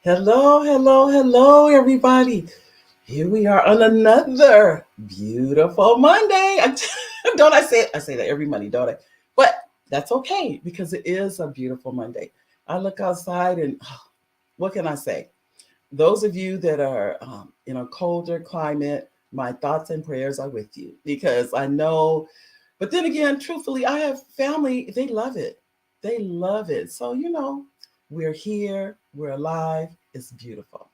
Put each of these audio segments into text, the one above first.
Hello, hello, hello, everybody. Here we are on another beautiful Monday. Don't I say it? I say that every Monday, don't I? But that's okay because it is a beautiful Monday. I look outside and what can I say? Those of you that are in a colder climate, my thoughts and prayers are with you because I know, but then again, truthfully, I have family, they love it. They love it. So, we're here, we're alive, it's beautiful.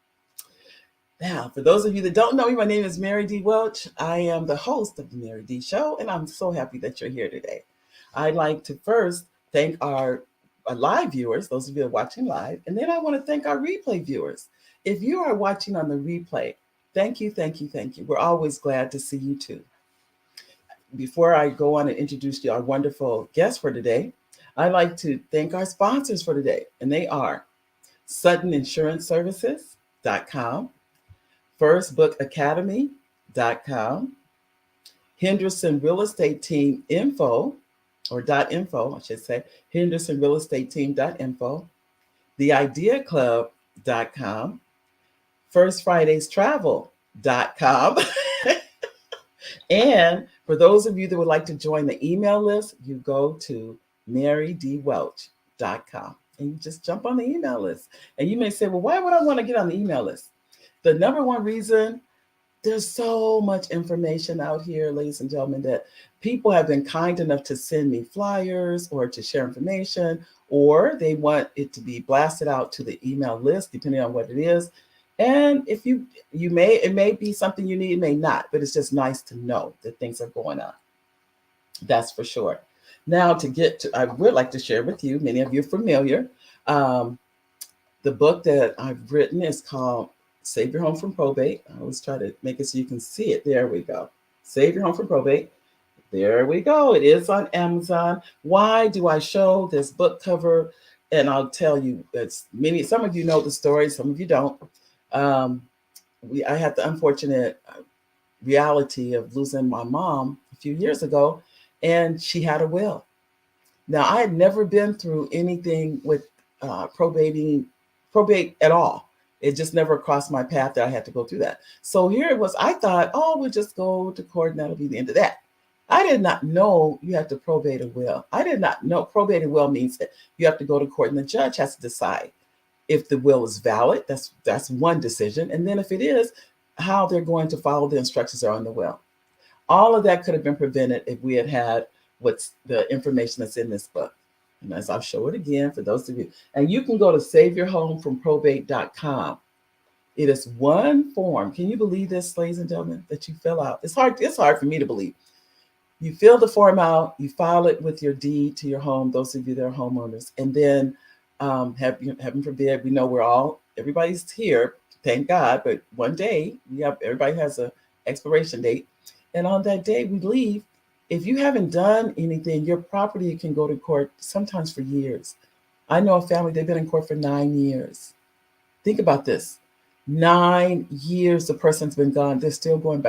Now, for those of you that don't know me, my name is Mary D. Welch. I am the host of the Mary D. Show, and I'm so happy that you're here today. I'd like to first thank our live viewers, those of you that are watching live, and then I want to thank our replay viewers. If you are watching on the replay, thank you, thank you, thank you. We're always glad to see you too. Before I go on and introduce you our wonderful guest for today, I'd like to thank our sponsors for today, and they are SuttonInsuranceServices.com, FirstBookAcademy.com, Henderson Real Estate Team Info, or .info, I should say, Henderson Real Estate Team.info, TheIdeaClub.com, FirstFridaysTravel.com. And for those of you that would like to join the email list, you go to marydwelch.com and you just jump on the email list. And you may say, well, why would I want to get on the email list? The number one reason, there's so much information out here, ladies and gentlemen, that people have been kind enough to send me flyers or to share information, or they want it to be blasted out to the email list, depending on what it is. And if it may be something you need, it may not, but it's just nice to know that things are going on. That's for sure. Now, I would like to share with you, many of you are familiar. Um, the book that I've written is called Save Your Home from Probate. I always try to make it so you can see it. There we go. Save Your Home from Probate. There we go. It is on Amazon. Why do I show this book cover? And I'll tell you, some of you know the story, some of you don't. I had the unfortunate reality of losing my mom a few years ago, and she had a will. Now, I had never been through anything with probate at all. It just never crossed my path that I had to go through that. So here it was. I thought, oh, we'll just go to court and that'll be the end of that. I did not know you have to probate a will. I did not know probate a will means that you have to go to court and the judge has to decide if the will is valid. That's one decision. And then if it is, how they're going to follow the instructions that are on the will. All of that could have been prevented if we had had what's the information that's in this book. And as I'll show it again for those of you, and you can go to saveyourhomefromprobate.com. It is one form. Can you believe this, ladies and gentlemen, that you fill out? It's hard for me to believe. You fill the form out, you file it with your deed to your home, those of you that are homeowners, and then heaven forbid, we know everybody's here, thank God, but one day everybody has a expiration date, and on that day we leave. If you haven't done anything, your property can go to court sometimes for years. I know a family, they've been in court for 9 years. Think about this. 9 years the person's been gone, they're still going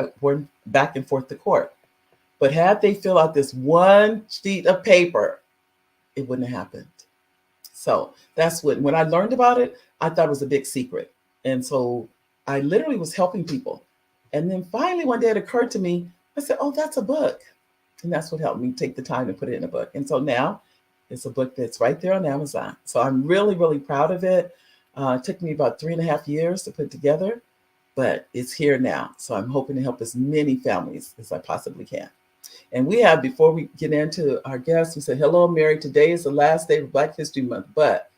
back and forth to court. But had they fill out this one sheet of paper, it wouldn't have happened. So that's when I learned about it, I thought it was a big secret. And so I literally was helping people. And then finally one day it occurred to me, I said, oh, that's a book. And that's what helped me take the time to put it in a book. And so now it's a book that's right there on Amazon. So I'm really, really proud of it. It took me about 3.5 years to put together, but it's here now. So I'm hoping to help as many families as I possibly can. And before we get into our guests, we said, hello, Mary. Today is the last day of Black History Month, but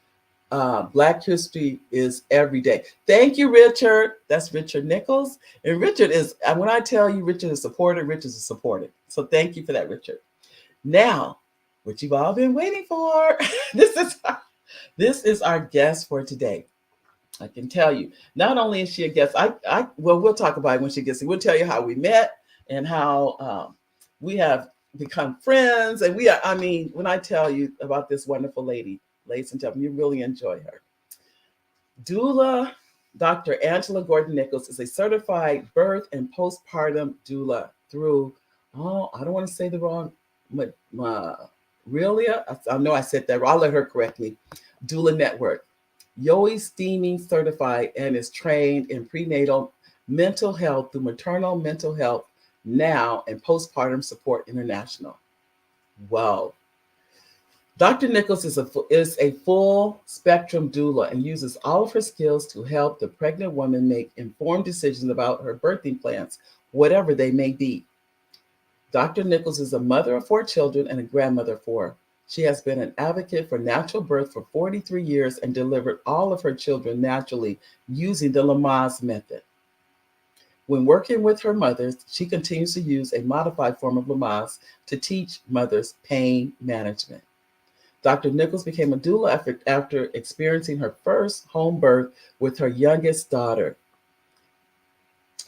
Black History is every day. Thank you, Richard. That's Richard Nichols. And Richard when I tell you Richard is supported, Richard is supported. So thank you for that, Richard. Now, what you've all been waiting for, this is our guest for today. I can tell you, not only is she a guest, we'll talk about it when she gets here. We'll tell you how we met and how we have become friends. And when I tell you about this wonderful lady, ladies and gentlemen, you really enjoy her. Doula, Dr. Angela Gordon-Nichols is a certified birth and postpartum doula through, I don't want to say the wrong, Madriella. I know I said that wrong. I'll let her correct me. Doula Network. Yoni Steaming certified and is trained in prenatal mental health through Maternal Mental Health Now and Postpartum Support International. Wow. Dr. Nichols is a full spectrum doula and uses all of her skills to help the pregnant woman make informed decisions about her birthing plans, whatever they may be. Dr. Nichols is a mother of 4 children and a grandmother of 4. She has been an advocate for natural birth for 43 years and delivered all of her children naturally using the Lamaze method. When working with her mothers, she continues to use a modified form of Lamaze to teach mothers pain management. Dr. Nichols became a doula after experiencing her first home birth with her youngest daughter.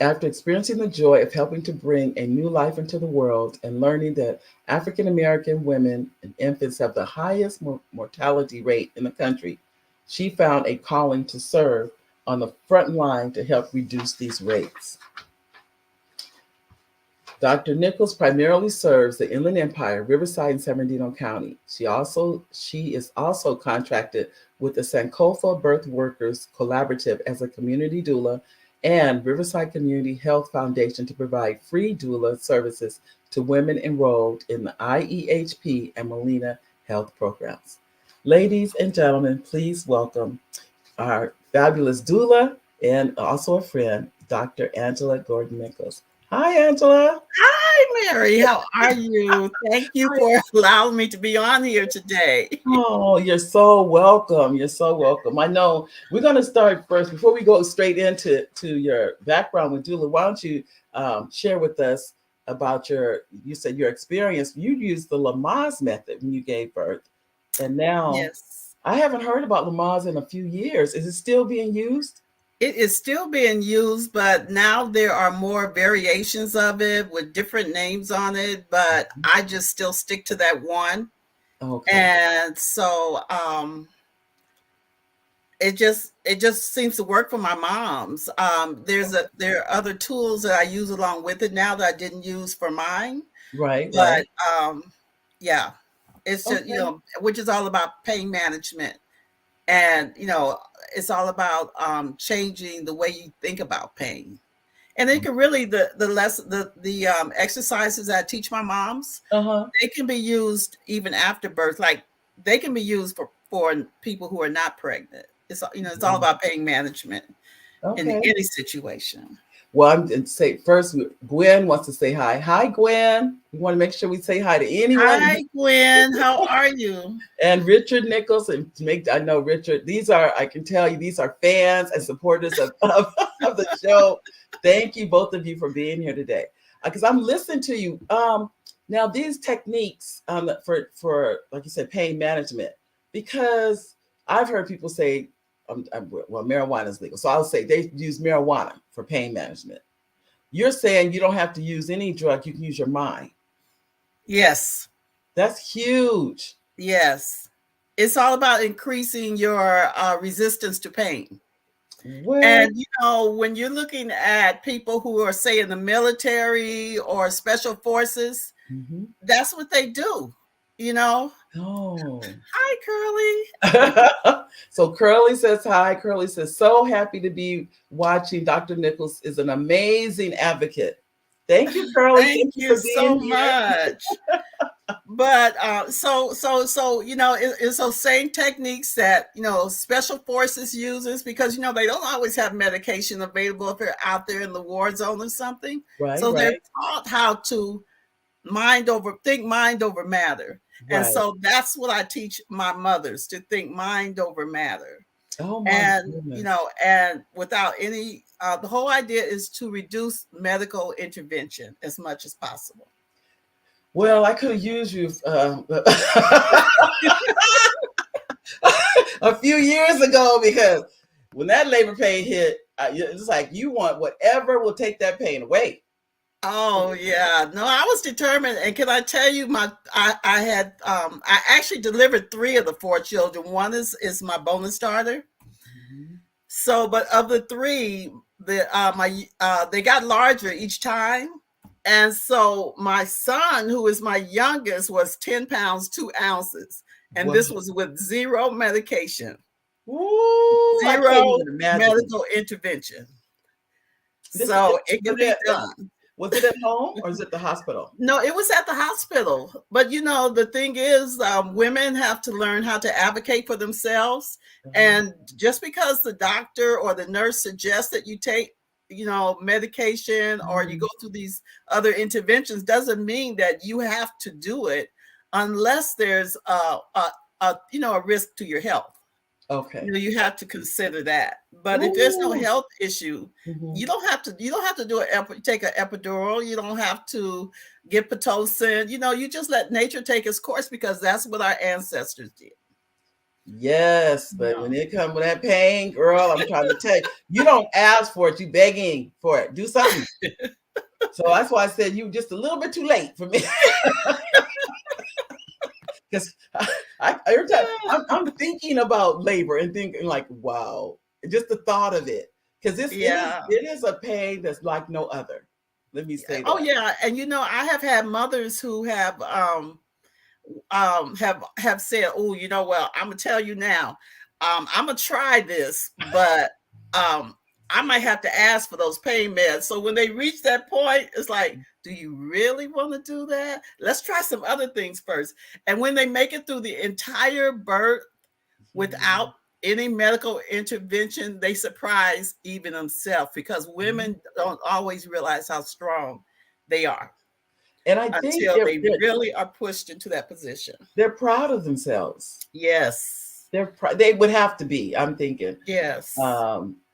After experiencing the joy of helping to bring a new life into the world and learning that African American women and infants have the highest mortality rate in the country, she found a calling to serve on the front line to help reduce these rates. Dr. Nichols primarily serves the Inland Empire, Riverside, and San Bernardino County. She is also contracted with the Sankofa Birth Workers Collaborative as a community doula and Riverside Community Health Foundation to provide free doula services to women enrolled in the IEHP and Molina Health programs. Ladies and gentlemen, please welcome our fabulous doula and also a friend, Dr. Angela Gordon-Nichols. Hi, Angela. Hi, Mary. How are you? Thank you for allowing me to be on here today. Oh, you're so welcome. You're so welcome. I know we're going to start first before we go straight into your background with doula. Why don't you share with us about you said your experience. You used the Lamaze method when you gave birth, and now Yes. I haven't heard about Lamaze in a few years. Is it still being used? It is still being used, but now there are more variations of it with different names on it, but I just still stick to that one. Okay. And so it just seems to work for my moms. There are other tools that I use along with it now that I didn't use for mine. Right, But right. yeah, it's just, Okay. which is all about pain management. And, it's all about changing the way you think about pain. And it can really, the exercises that I teach my moms, Uh-huh. they can be used even after birth. Like they can be used for people who are not pregnant. It's all Wow. about pain management in Okay. any situation. Well, I'm going to say first, Gwen wants to say hi. Hi, Gwen. We want to make sure we say hi to anyone. Hi, Gwen. How are you? And Richard Nichols, and I know Richard, I can tell you, these are fans and supporters of the show. Thank you, both of you, for being here today. Because I'm listening to you. Now, these techniques for, like you said, pain management, because I've heard people say, well, marijuana is legal. So I'll say they use marijuana for pain management. You're saying you don't have to use any drug, you can use your mind. Yes. That's huge. Yes. It's all about increasing your resistance to pain. Well, And, when you're looking at people who are, say, in the military or special forces, mhm. that's what they do, you know? Oh. Hi, Curly. So Curly says hi. Curly says, so happy to be watching. Dr. Nichols is an amazing advocate. Thank you, Curly. Thank Thank you you for so being here. much. But it's those same techniques that special forces uses, because they don't always have medication available if they're out there in the war zone or something. Right, So they're right, taught how to think mind over matter. And right. so that's what I teach my mothers, to think mind over matter. Oh my And goodness. and without any the whole idea is to reduce medical intervention as much as possible. Well, I could have used you a few years ago, because when that labor pain hit, it's like you want whatever will take that pain away. Oh yeah, no, I was determined. And can I tell you, I actually delivered 3 of the 4 children. One is my bonus daughter. Mhm. So, but of the 3, they got larger each time. And so my son, who is my youngest, was 10 pounds 2 ounces, and Wow. this was with 0 medication. Ooh, I can't Zero even imagine. medical intervention. This So it can was be done. was it at home or is it the hospital? No, it was at the hospital. But the thing is, women have to learn how to advocate for themselves. Uh-huh. And just because the doctor or the nurse suggests that you take, medication or you Mhm. go through these other interventions doesn't mean that you have to do it unless there's a risk to your health. Okay. You have to consider that. But if there's no Ooh. health issue, Mhm. you don't have to take an epidural. You don't have to get Pitocin. You just let nature take its course because that's what our ancestors did. Yes, but when No. it comes with that pain, girl, I'm trying to tell you, you don't ask for it, you begging for it. Do something. So that's why I said you just a little bit too late for me. Because every time I'm thinking about labor and thinking like, wow, just the thought of it. Because Yeah. it is a pain that's like no other. Let me say Oh that. yeah. And I have had mothers who have said, "Oh, well, I'm gonna tell you now. I'm gonna try this, but um, I might have to ask for those pain meds." So when they reach that point, it's like, "Do you really want to do that? Let's try some other things first." And when they make it through the entire birth Yeah. without any medical intervention, they surprise even themselves because Mhm. women don't always realize how strong they are And I think until they really are pushed into that position. they're proud of themselves. Yes. They would have to be. I'm thinking. Yes.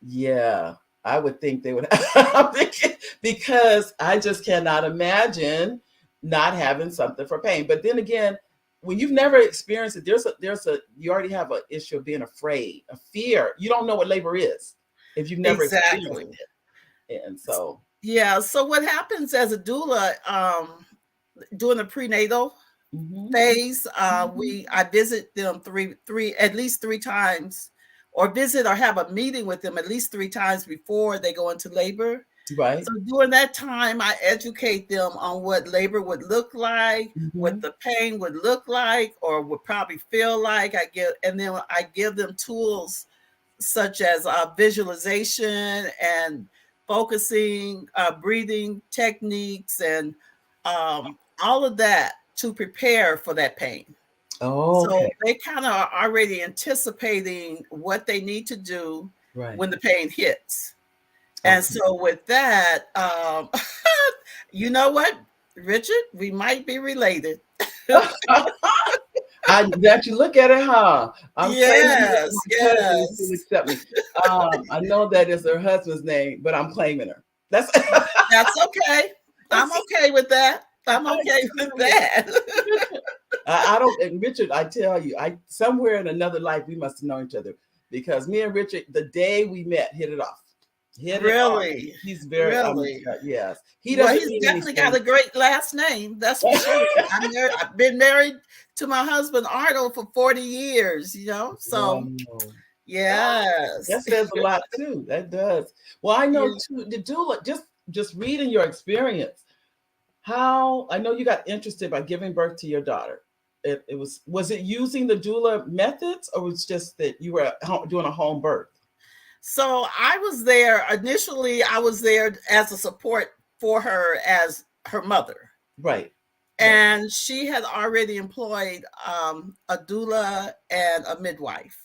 Yeah, I would think they would. I'm thinking because I just cannot imagine not having something for pain. But then again, when you've never experienced it, you already have an issue of being afraid, a fear. You don't know what labor is if you've never experienced Exactly. it, and so. Yeah. So what happens as a doula, during the prenatal Mhm, phase, mhm. I visit them at least three times, or visit or have a meeting with them at least three times before they go into labor. Right. So during that time, I educate them on what labor would look like, what Mhm. the pain would look like, or would probably feel like. And then I give them tools such as visualization and focusing, breathing techniques, and all of that to prepare for that pain. Oh, So okay. they kind of are already anticipating what they need to do Right. when the pain hits. And Okay. so with that, you know what, Richard, we might be related. I that you look at it, huh? I'm claiming her as Yes, my cousin and she'll yes. accept me. I know that is her husband's name, but I'm claiming her. That's That's okay. I'm that's okay with that. I'm I okay with tell you, that. Richard. I don't and Richard, I tell you, I somewhere in another life we must have known each other because me and Richard, the day we met, hit it off. Hit it off. Really? He's very Really? yes. He Well, doesn't he's need any definitely got a strangers. great last name, that's for sure. I've been married to my husband Arnold for 40 years. So Wow. yes. That says a lot too. That does. Well, I know Yeah. too, the doula, just reading your experience, how I know you got interested by giving birth to your daughter. Was it using the doula methods or was it just that you were doing a home birth? So I was there initially. I was there as a support for her as her mother, Right. Right. and she had already employed a doula and a midwife.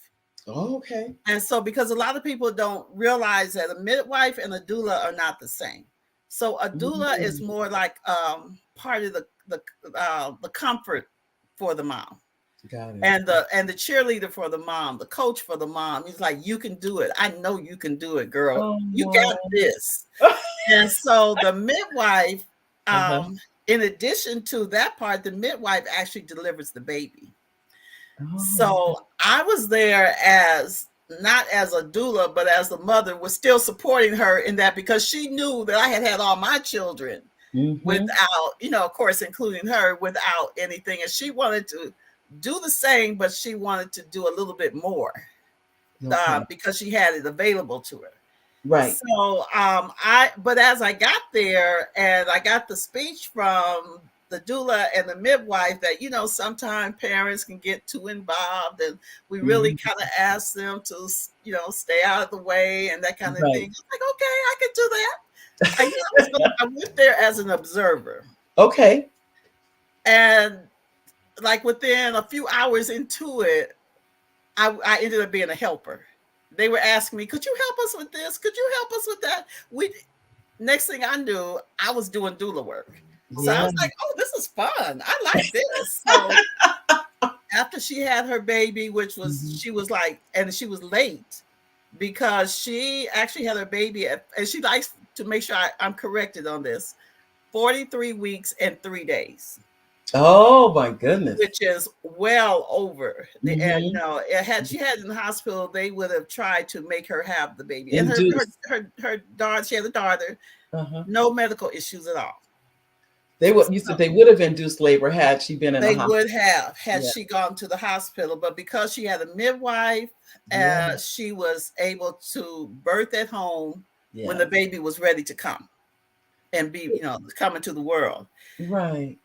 Oh, okay. And so, because a lot of people don't realize that a midwife and a doula are not the same. So, a doula is Mm, more like part of the comfort for the mom, got it. and the cheerleader for the mom, the coach for the mom. He's like, "You can do it. I know you can do it, girl. Oh, You got wow. this." And so, the midwife, Uh-huh. in addition to that part, the midwife actually delivers the baby. Oh, So I was there as not as a doula, but as the mother, was still supporting her in that because she knew that I had had all my children mm-hmm. without, of course, including her, without anything. And she wanted to do the same, but she wanted to do a little bit more Okay. because she had it available to her. Right. So but as I got there and I got the speech from the doula and the midwife that, sometimes parents can get too involved, and we really Mhm. kind of ask them to, stay out of the way and that kind of thing. Right. It's like, okay, I can do that. I went there as an observer, Okay. and like within a few hours into it, I ended up being a helper. They were asking me, "Could you help us with this? Could you help us with that?" We Next thing I knew, I was doing doula work. So I Yeah. was like, "Oh, this is fun. I like this." So after she had her baby, Mhm. she was like, and she was late because she actually had her baby and she likes to make sure I'm corrected on this, 43 weeks and 3 days, Oh my goodness. which is well over the, Mhm. had she had in the hospital, they would have tried to make her have the baby. And Induced. her daughter, she had a daughter, Uh-huh. no medical issues at all. You said they would have induced labor had she been in the They hospital. would have had Yeah. she gone to the hospital, but because she had a midwife, Yeah. she was able to birth at home when Yeah. the baby was ready to come and be, coming to the world. Right.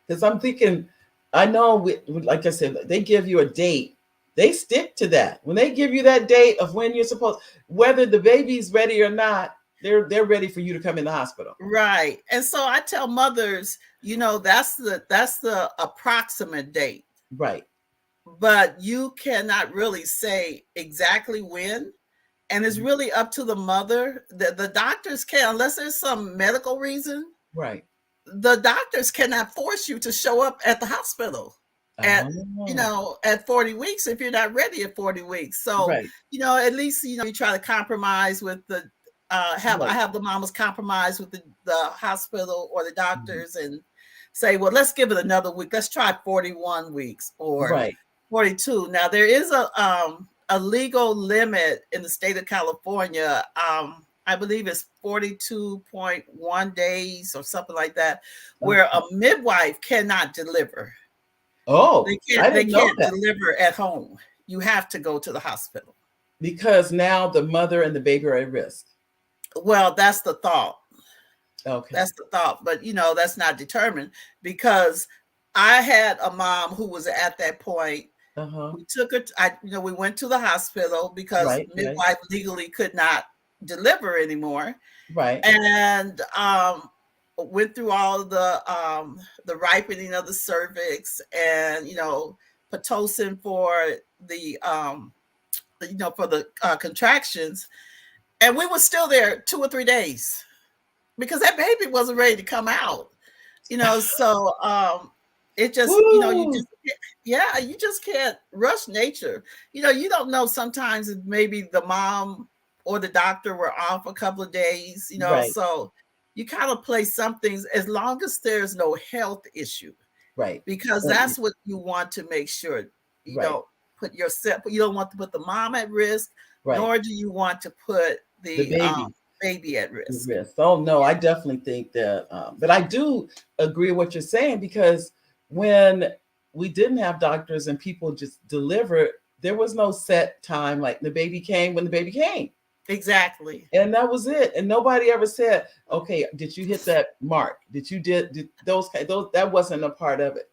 Because I'm thinking, I know, like I said, they give you a date. They stick to that. When they give you that date of when you're supposed, whether the baby's ready or not, they're ready for you to come in the hospital. Right. And so I tell mothers, that's the approximate date, Right. but you cannot really say exactly when. And it's really up to the mother. The doctors can, unless there's some medical reason, Right. the doctors cannot force you to show up at the hospital at Oh, at 40 weeks if you're not ready at 40 weeks. So, right. at least you try to compromise with the I Right. have the mamas compromise with the hospital or the Mhm. doctors and say, well, let's give it another week. Let's try 41 weeks or Right. 42. Now there is a legal limit in the state of California. I believe it's 42.1 days or something like that, where Okay. a midwife cannot deliver. Oh, They I can't they didn't know can't that deliver at home. You have to go to the hospital. because now the mother and the baby are at risk. Well, that's the thought. Okay. That's the thought, but that's not determined because I had a mom who was at that point. Uh-huh. We took her. We went to the hospital because Right. Right. midwife legally could not deliver anymore, Right. and went through all the ripening of the cervix and pitocin for the contractions, and we were still there 2 or 3 days because that baby wasn't ready to come out. So it just you Woo. just yeah, you just can't rush nature. You don't know sometimes if maybe the mom or the doctor were off a couple of days, Right. so you kind of play some things as long as there's no health issue, Right. because Uh, that's what you want to make sure you Right. don't put yourself, you don't want to put the mom at risk, Right. nor do you want to put The the baby. baby at risk. Risk. Oh no, I definitely think that. But I do agree with what you're saying because when we didn't have doctors and people just delivered, there was no set time. Like the baby came when the baby came, Exactly. and that was it. And nobody ever said, "Okay, did you hit that mark? Did those that wasn't a part of it."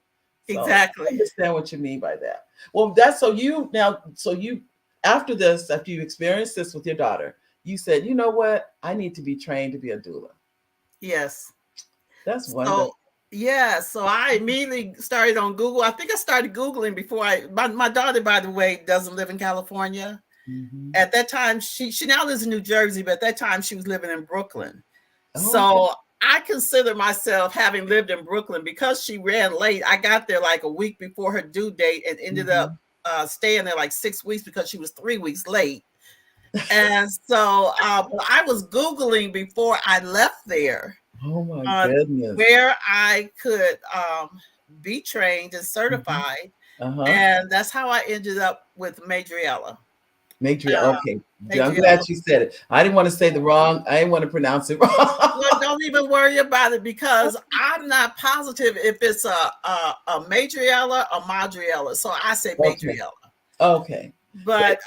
So I Exactly. understand what you mean by that. Well, that's so you now. So you after this, after you experienced this with your daughter, you said, "You know what? I need to be trained to be a doula." Yes. That's wonderful. So yeah, so I immediately started on Google. I think I started Googling before my daughter, by the way, doesn't live in California. Mhm. At that time, she now lives in New Jersey, but at that time she was living in Brooklyn. Oh, okay. So I consider myself having lived in Brooklyn because she ran late. I got there like a week before her due date and ended up Mhm. staying there like 6 weeks because she was 3 weeks late. And so I was Googling before I left there Oh my on goodness. where I could be trained and Mhm. certified. Uh-huh. And that's how I ended up with Madriella. Uh, Okay. I'm glad Madriella. you said it. I didn't want to say the wrong. I didn't want to pronounce it wrong. Well, don't even worry about it because I'm not positive if it's a Madriella or Madriella. So I say Okay. Madriella. Okay. But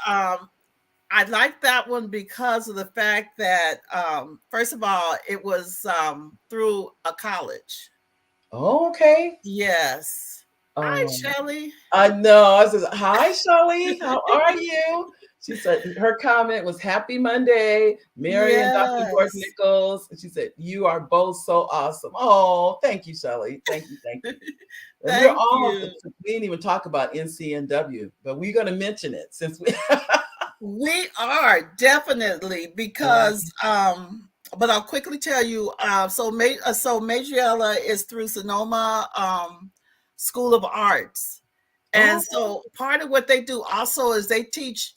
I like that one because of the fact that, first of all, it was through a college. Oh, okay. Yes. Hi, Um, Shelley. I know. I said, "Hi, Shelley. How are you?" She said her comment was "Happy Monday, Mary and Dr. Yes. Gordon-Nichols." And she said, "You are both so awesome." Oh, thank you, Shelley. Thank you, thank you. And we're Thank almost. you. We didn't even talk about NCNW, but we're going to mention it since we. We are definitely Yeah. because but I'll quickly tell you so Madriella is through Sonoma School of Arts. And Oh. so part of what they do also is they teach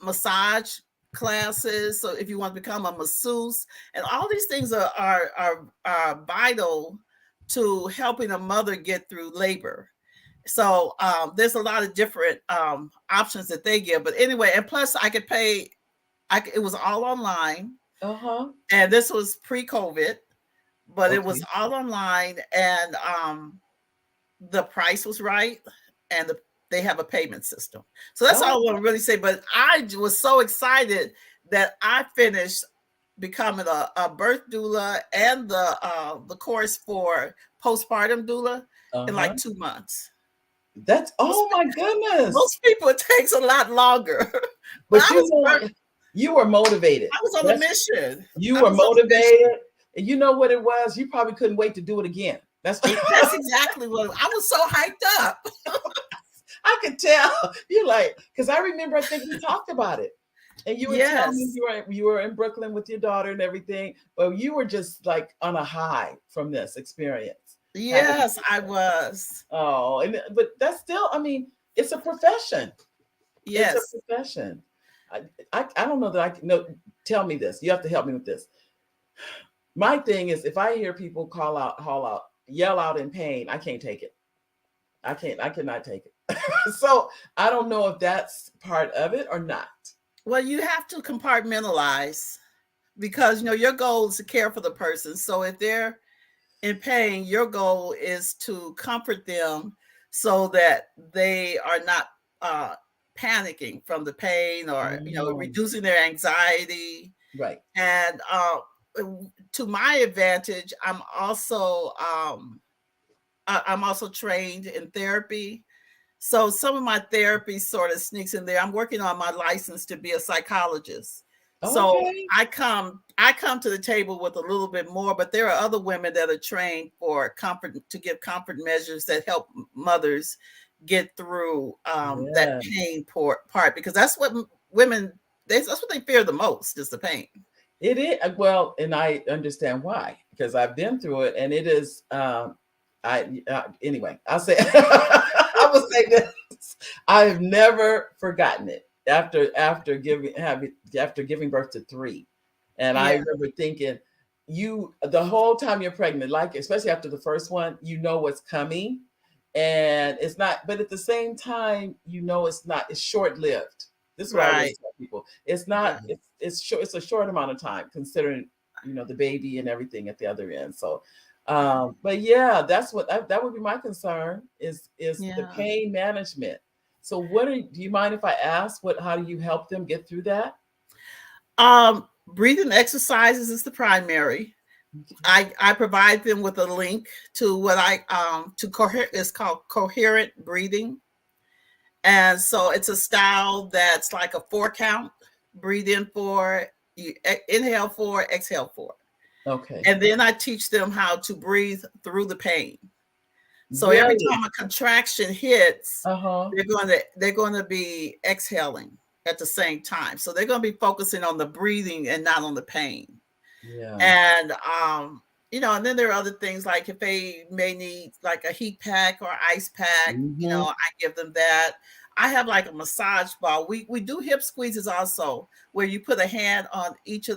massage classes. So if you want to become a masseuse, and all these things are vital to helping a mother get through labor. So there's a lot of different options that they give. But anyway, and plus I could pay. It was all online, Uh huh. and this was pre-COVID, but it was Okay. all online, and the price was right, and they have a payment system. So that's all I Oh. want to really say. But I was so excited that I finished becoming a birth doula and the course for postpartum doula Uh in huh. like 2 months. That's. Most Oh my goodness. most people it takes a lot longer, but But you were motivated. I was on a That's mission. You I were was on a mission. motivated. And you know what it was? You probably couldn't wait to do it again. That's That's exactly what I was so hyped up. I could tell. You're like, because I remember I think we talked about it. And you were telling me Yes, you were in Brooklyn with your daughter and everything, but you were just like on a high from this experience. Having yes, I was. Oh, and but that's still, I mean, it's a profession. It's a Yes. profession. I I don't know that I can no tell me this. You have to help me with this. My thing is if I hear people call out, haul out, yell out in pain, I can't take it. I cannot take it. So I don't know if that's part of it or not. Well, you have to compartmentalize because your goal is to care for the person. So if they're in pain, your goal is to comfort them so that they are not uh, panicking from the pain or Oh, reducing their anxiety. right. And to my advantage, I'm also trained in therapy. So some of my therapy sort of sneaks in there. I'm working on my license to be a psychologist. So Okay. I come to the table with a little bit more, but there are other women that are trained for comfort to give comfort measures that help mothers get through that Yeah. pain part because that's what women that's what they fear the most is the pain. It is well, and I understand why because I've been through it, and it is. I anyway, I'll say I will say this: I've never forgotten it after giving birth to three, and I Yeah, remember thinking, you the whole time you're pregnant, like especially after the first one, you know what's coming, and it's not. But at the same time, you know it's not. It's short lived. This is what I always right. tell people. It's not. Right. It's short. It's a short amount of time considering the baby and everything at the other end. So, but yeah, that would be my concern is the Yeah. pain management. So, do you mind if I ask how do you help them get through that? Breathing exercises is the primary. I provide them with a link to what I to coher it's called coherent breathing. And so it's a style that's like a 4 count. Breathe in 4, you inhale 4, exhale 4. Okay, And then I teach them how to breathe through the pain. So every really? time a contraction hits, Uh huh. they're going to be exhaling at the same time. So they're going to be focusing on the breathing and not on the pain. Yeah. And and then there are other things like if they may need like a heat pack or ice pack, Hmm. I give them that. I have like a massage ball. We do hip squeezes also, where you put a hand on each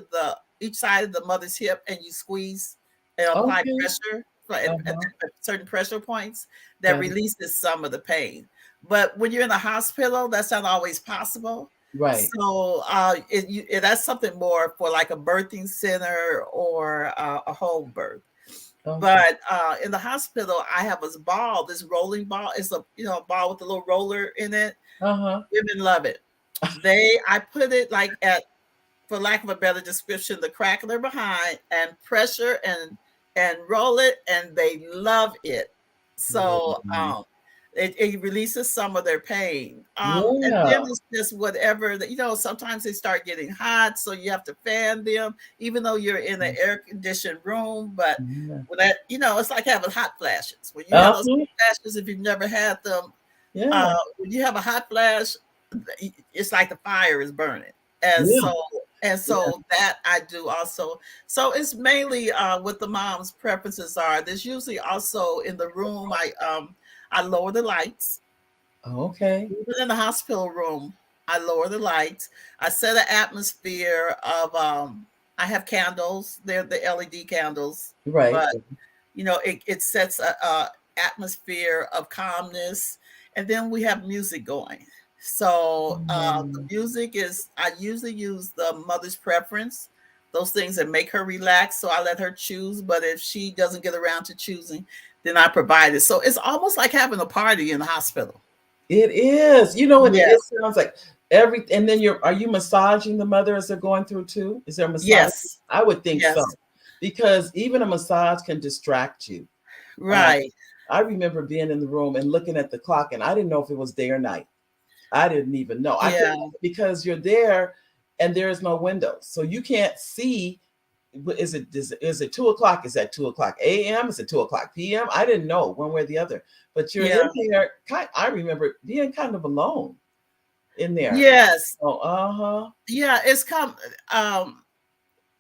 side of the mother's hip and you squeeze and apply Okay. pressure Uh at huh. certain pressure points that Got it. releases some of the pain. But when you're in the hospital, that's not always possible. Right. So that's something more for like a birthing center or a home birth. Okay. But in the hospital, I have this ball, this rolling ball. It's a ball with a little roller in it. Uh huh. Women love it. I put it for lack of a better description, the crack of their behind and pressure and and roll it, and they love it. So Mhm. it releases some of their pain. And Yeah. then it's just whatever that, sometimes they start getting hot, so you have to fan them, even though you're in an air conditioned room. But Yeah. when that, it's like having hot flashes. When you have those Uh-huh. hot flashes, if you've never had them, Yeah. when you have a hot flash, it's like the fire is burning. And Yeah. so and Yeah. so that I do also. So it's mainly what the mom's preferences are. There's usually also in the room, I lower the lights. Okay. Even in the hospital room, I lower the lights. I set an atmosphere of I have candles. They're the LED candles, Right. but it sets a atmosphere of calmness, and then we have music going. So the Mm. music is, I usually use the mother's preference, those things that make her relax, so I let her choose. But if she doesn't get around to choosing, then I provide it. So it's almost like having a party in the hospital. It is. And it Yes. sounds like and then are you massaging the mother as they're going through too? Is there a massage? Yes. I would think so. Yes. Because even a massage can distract you. Um, Right. I remember being in the room and looking at the clock, and I didn't know if it was day or night. I didn't even know. I Yeah. couldn't, because you're there and there is no window. So you can't see. Is it 2 o'clock? Is that 2 o'clock a.m.? Is it 2 o'clock p.m.? I didn't know one way or the other. But you're in Yeah. there. I remember being kind of alone in there. Yes. Oh, uh-huh. Yeah. It's come. Um,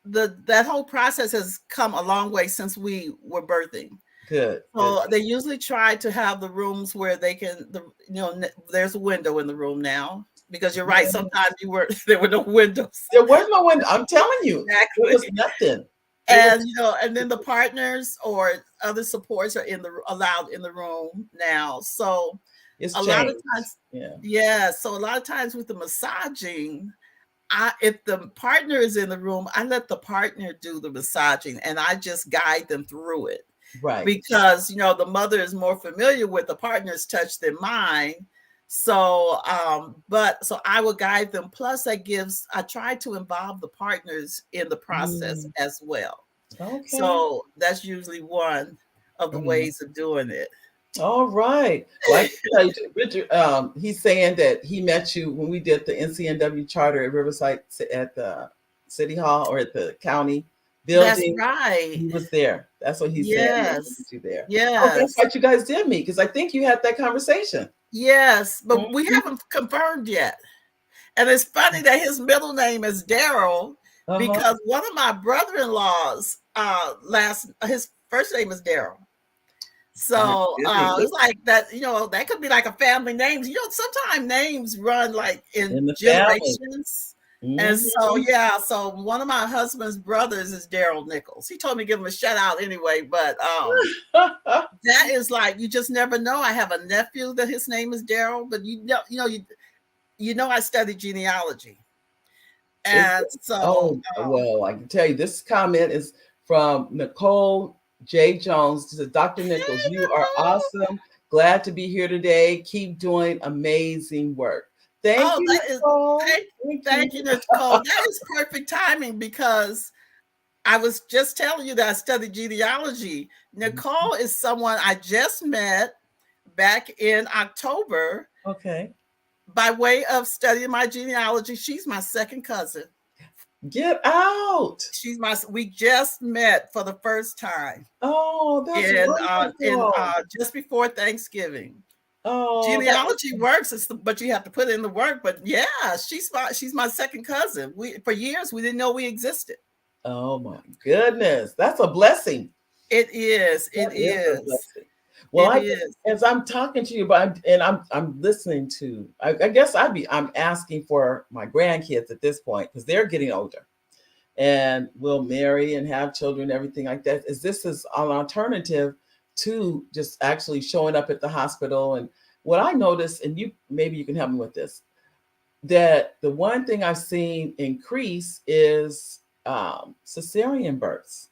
that whole process has come a long way since we were birthing. Good, good. So they usually try to have the rooms where they can, there's a window in the room now, because you're right. Yeah. Sometimes there were no windows. There was no window. I'm telling you, there was Exactly. nothing. It was. And then the partners or other supports are allowed in the room now. So It's a lot of changed. times, Yeah. yeah. So a lot of times with the massaging, if the partner is in the room, I let the partner do the massaging, and I just guide them through it, Right. because the mother is more familiar with the partner's touch than mine. So so I will guide them. Plus I try to involve the partners in the process Mm, as well. okay. So that's usually one of the Mm. ways of doing it. All right. Well, I can tell you, Richard, he's saying that he met you when we did the NCNW charter at Riverside at the city hall or at the county That's building. right. He was there. That's what he's saying. He met Yes. you there. Oh, that's Yes. right. You guys did meet, because I think you had that conversation. Yes. But we Mhm. haven't confirmed yet. And it's funny that his middle name is Daryl, Uh-huh. because one of my brother-in-laws, his first name is Daryl. My So goodness. it's like that, that could be like a family name. Sometimes names run like in In the family. generations. And so, Hmm. yeah, so one of my husband's brothers is Gordon-Nichols. He told me to give him a shout out anyway, but that is like, you just never know. I have a nephew that his name is Daryl, but I studied genealogy. Is And it? so, Oh, well, I can tell you this comment is from Nicole J. Jones. She said, Dr. Nichols, you are awesome. Glad to be here today. Keep doing amazing work. Thank oh, you, that is, Nicole. thank, Thank you. thank you, Nicole. That is perfect timing, because I was just telling you that I studied genealogy. Nicole is someone I just met back in October Okay. by way of studying my genealogy. She's my second cousin. Get out. We just met for the first time Oh, that's in wonderful. just before Thanksgiving. Oh, that is. Genealogy works, but you have to put in the work. But yeah, she's my second cousin. For years we didn't know we existed. Oh my goodness. That's a blessing. It is. It That is a is. blessing. Well, It is. as I'm talking to you, I'm listening to. I guess I'm asking for my grandkids at this point, because they're getting older and will marry and have children, everything like that. This is an alternative to just actually showing up at the hospital. And what I noticed, and maybe you can help me with this, that the one thing I've seen increase is cesarean births.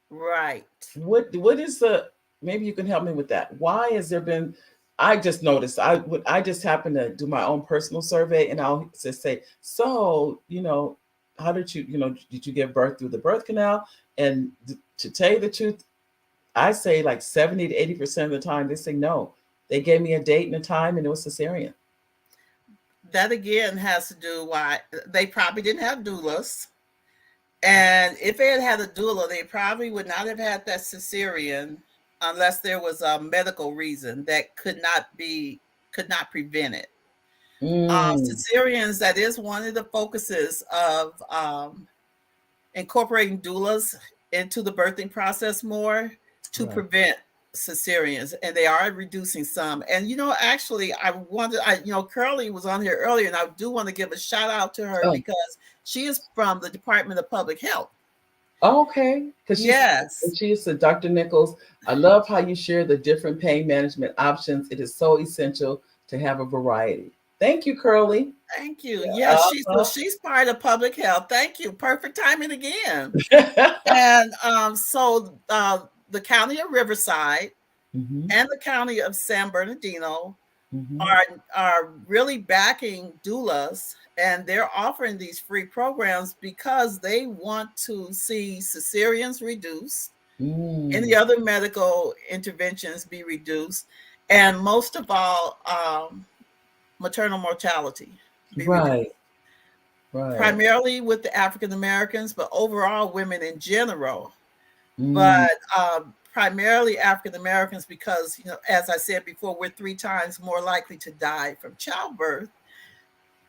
Right. What is the, maybe you can help me with that. Why has there been, I just noticed, I just happened to do my own personal survey, and I'll just say, so, how did did you give birth through the birth canal? And to tell you the truth, I say like 70 to 80% of the time they say no. They gave me a date and a time and it was cesarean. That again has to do why they probably didn't have doulas. And if they had had a doula, they probably would not have had that cesarean unless there was a medical reason that could not prevent it. Mm, Cesareans, that is one of the focuses of incorporating doulas into the birthing process more to right. prevent cesareans, and they are reducing some. And actually, Curly was on here earlier, and I do want to give a shout out to her Oh, because she is from the Department of Public Health. okay. Because Yes. she's a Dr. Nichols. I love how you share the different pain management options. It is so essential to have a variety. Thank you, Curly. Thank you. Yes, Uh-huh. she's part of public health. Thank you. Perfect timing again. And the county of Riverside Hmm. and the county of San Bernardino Hmm. are really backing doulas, and they're offering these free programs because they want to see cesareans reduced, any Mm, other medical interventions be reduced, and most of all, maternal mortality be reduced. right, right. Primarily with the African Americans, but overall women in general. Mm, But primarily African Americans because, as I said before, we're 3 times more likely to die from childbirth,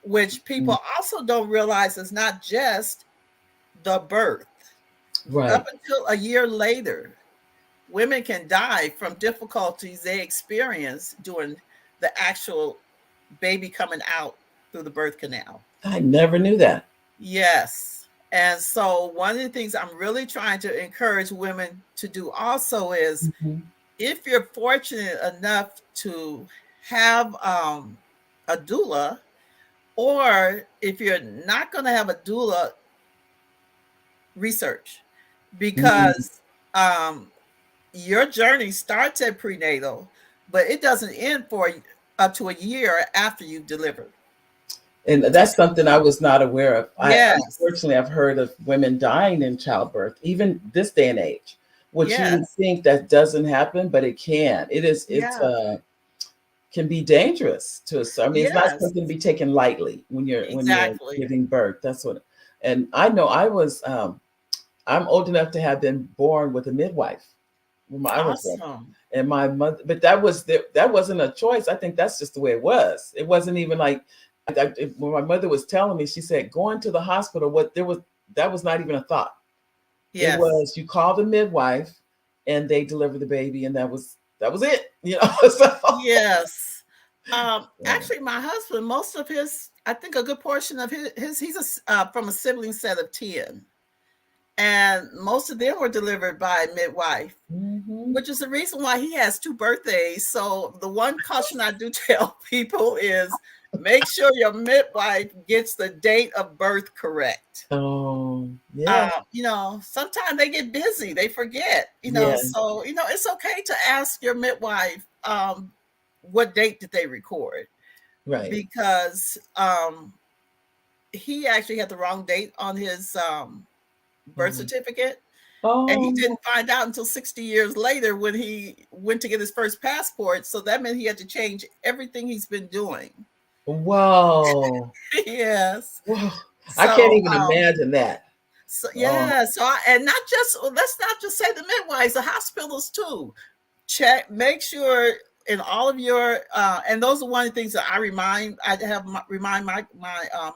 which mm, people also don't realize is not just the birth. Up right. until a year later, women can die from difficulties they experience during the actual baby coming out through the birth canal. I never knew that. Yes. And so, one of the things I'm really trying to encourage women to do also is, Hmm. if you're fortunate enough to have a doula, or if you're not going to have a doula, research, Mm. because um, your journey starts at prenatal, but it doesn't end for up to a year after you've delivered. And that's something I was not aware of. I Yes, unfortunately I've heard of women dying in childbirth, even this day and age, which you would yes, think that doesn't happen, but it can. It's yeah, can be dangerous to us. I mean, it's not yes, something to be taken lightly when you're exactly. giving birth. That's what. And I know I'm old enough to have been born with a midwife when I was born. Awesome. And my mother, but that wasn't a choice. I think that's just the way it was. It wasn't even like when my mother was telling me, she said going to the hospital. What there was That was not even a thought. It Yes, was you call the midwife, and they deliver the baby, and that was it. So yes. yeah. Actually, my husband, most of his, I think a good portion of he's from a sibling set of 10, and most of them were delivered by a midwife, Hmm. which is the reason why he has 2 birthdays. So the one caution I do tell people is, make sure your midwife gets the date of birth correct. Oh yeah, Sometimes they get busy, they forget, yeah, so it's okay to ask your midwife what date did they record, right. because he actually had the wrong date on his birth Oh, certificate, and he oh, didn't find out until 60 years later when he went to get his first passport. So that meant he had to change everything he's been doing. wow, Yes. wow. I can't So even imagine that. Oh, yeah, and not just, let's not just say the midwives, the hospitals too. Check, make sure in all of your and those are one of the things that remind my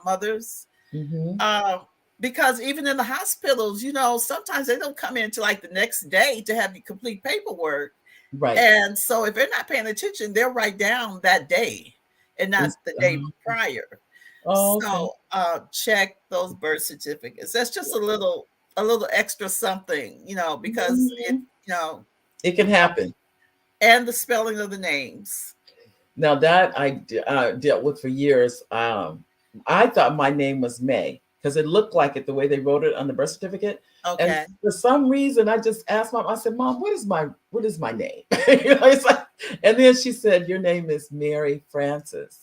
mothers, hmm, uh, because even in the hospitals, sometimes they don't come in to like the next day to have you complete paperwork, right. and so if they're not paying attention, they'll write down that day and not It's, the day prior. oh, okay. So check those birth certificates. That's just a little extra something, because it, Mhm. you know, It can happen. and the spelling of the names. Now that dealt with for years. I thought my name was May because it looked like it the way they wrote it on the birth certificate. And Okay. for some reason, I just asked mom. I said, "Mom, what is my name?" It's like, and then she said, "Your name is Mary Frances."